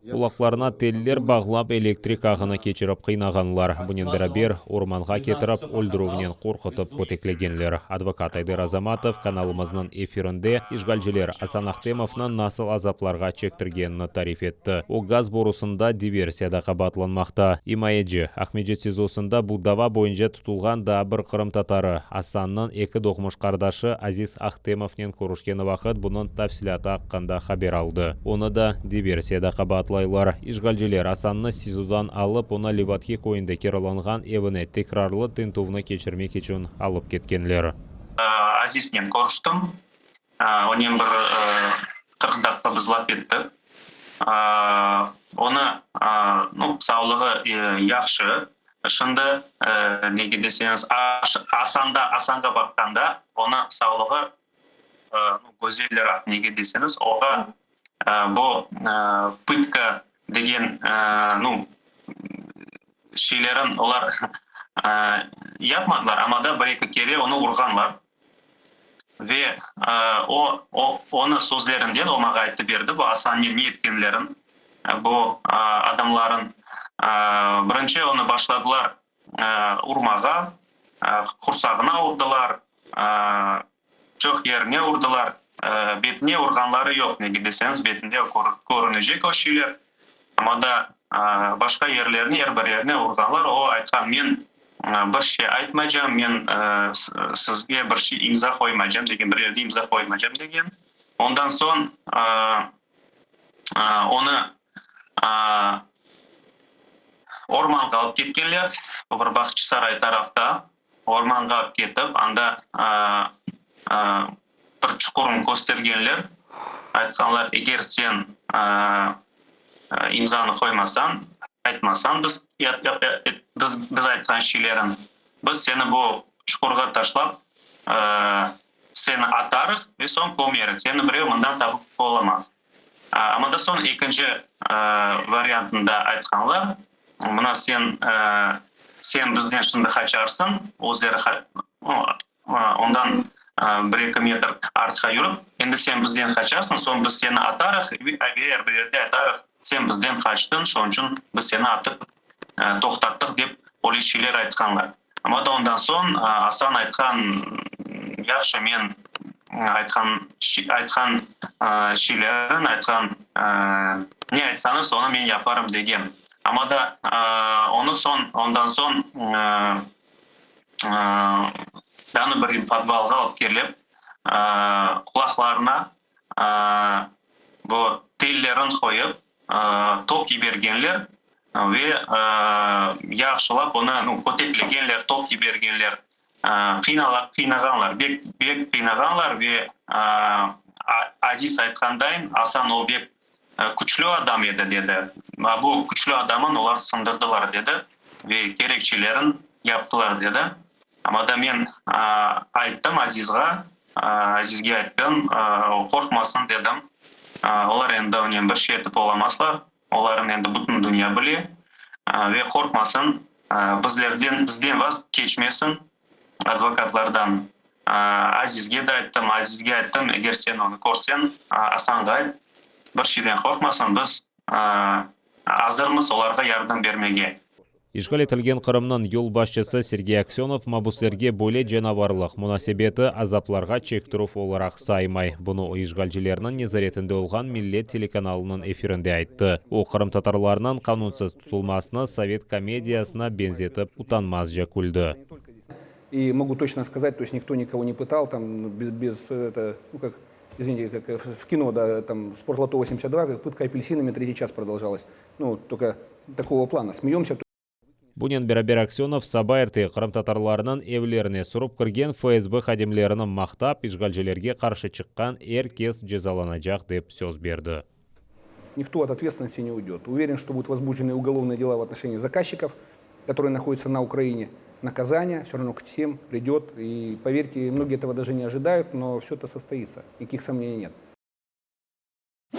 Улақларына теллер бағлап электрик ағына кечіріп қинаганлар. Бұнен бәрабер орманға кетіріп, өлдіруінен қорқытып көтеклегенлер. Адвокат Айдар Азаматов каналымызның эфирінде ишгалжілер Асан Ахтемовның насыл азапларға чектіргенін тариф етті. О газ борусында диверсияда қабатланмақта. Имайеджи Ахмеджет сезосында Будава бойынша тұтылған да бір қырым татары. Асанның екі доқмыш қардашы Азиз Ахтемовнен көрішкені вақыт бұның тәфсілаты аққанда хабер алды. Оны да диверсияда қабатланмақта. Ишгалжілер Асанны СИЗОдан алып, оны Ливатхи койында кераланған евіне текрарлы тентувны кечірмек үшін алып кеткенлер. Азизнен көріштім. Онен бір 40 даққа бізлап етті. Оны саулығы яқшы. Шынды неге десеңіз, Асанға баққанда, оны саулығы көзелер ақ неге десеңіз, оға бұл пытка деген шейлерін олар yapmadılar, ama da bir-iki kere onu vurganlar. Ve onu sözlerinden o mağa aytı berdi. Bu Asan'ın ne etkenlerin, bu adamların birinci onu başladılar urmağa, kursağına vurdular, çok yerine vurdular. Betine vurganları yok. Ne deseniz betinde görünecek o şeyler. Ama da başka yerlerine, yer bir yerine vurganlar. O aytkan men bir şey aytmayacağım, men sizge bir şey imza koymayacağım degen, bir yerde imza koymayacağım degen. Ondan son onu ormanға alıp ketkenler. Bir Bakçı Saray tarafta ormanға alıp ketip, anda bir çukurun göstergenler. Aytkanlar, eğer sen imzanı koymasan, aytmasan, biz aytkan şeylerin, biz seni bu çukurga taşlap, seni atarıq ve son ko'meriq. Seni birey bundan tapıp olamaz. Ama da son ikinci variantında aytkanlar, buna sen bizden şimdi kaçarsın, o'zlari ondan 1-2 metr артқа yürüp, endi sen bizden kaçarsın, son biz seni atarıq, eğer bir yerde atarıq, sen bizden kaçtın, şonun için biz seni atıp toxtattıq dep öyle şeyler aytkanlar. Ama da ondan son Asan aytkan, yaxşı men aytkan şeylerin, aytkan ne aytsanız onu men yaparım degen. Ama da ondan son dany bir podvalga alıp kelip, kulaklarına bu tellerin koyup tok yibergenler ve yaxşılap onu köteklegenler, tok yibergenler, kıynaganlar, bek kıynaganlar ve Aziz aytkandayn Asan o bek güçlü adam edi dedi. Bu güçlü adamın olar sındırdılar dedi ve gerekçelerin yaptılar dedi. Ama da men ayttım Azizge ayttım, korkmasın dedim. Olar endi ondan bir şey etip olamazlar. Onların endi bütün dünya bile ve korkmasın, bizden vaz geçmesin advokatlardan. Azizge de ayttım, eğer sen onu korsen, Asan'a ayt, bir şeyden korkmasın, biz hazırmız olarga yardım vermege. Ишгал етілген Қырымның yol başçısı Сергей Аксенов мабустерге бөле жанаварлық мұнасебеті азапларға чектіруф оларақ саймай. Бұны ишгалжілерінің незаретінде олған Миллет телеканалының эфирінде айтты. О Қырым татарларының қанунсыз тұтылмасына Совет комедиясына бензетіп утанмаз жакүлді. И могу точно сказать, то есть никто никого не пытал, там, извините, как в кино, да, там, Спортлото 82, как пытка апельсинами 3 час продолжалась. Ну, только такого плана. Смеемся. Бұнен бәрабер Аксенов Сабайрты Қырым татарларының евлеріне сұрып кірген ФСБ хадимлерінің мақтап, ишгалжелерге қаршы шыққан кез жазаланacak деп сөз берді. Никто от ответственности не уйдет. Уверен, что будут возбуждены уголовные дела в отношении заказчиков, которые находятся на Украине. Наказание все равно к всем придет. И поверьте, многие этого даже не ожидают, но все это состоится. Никаких сомнений нет.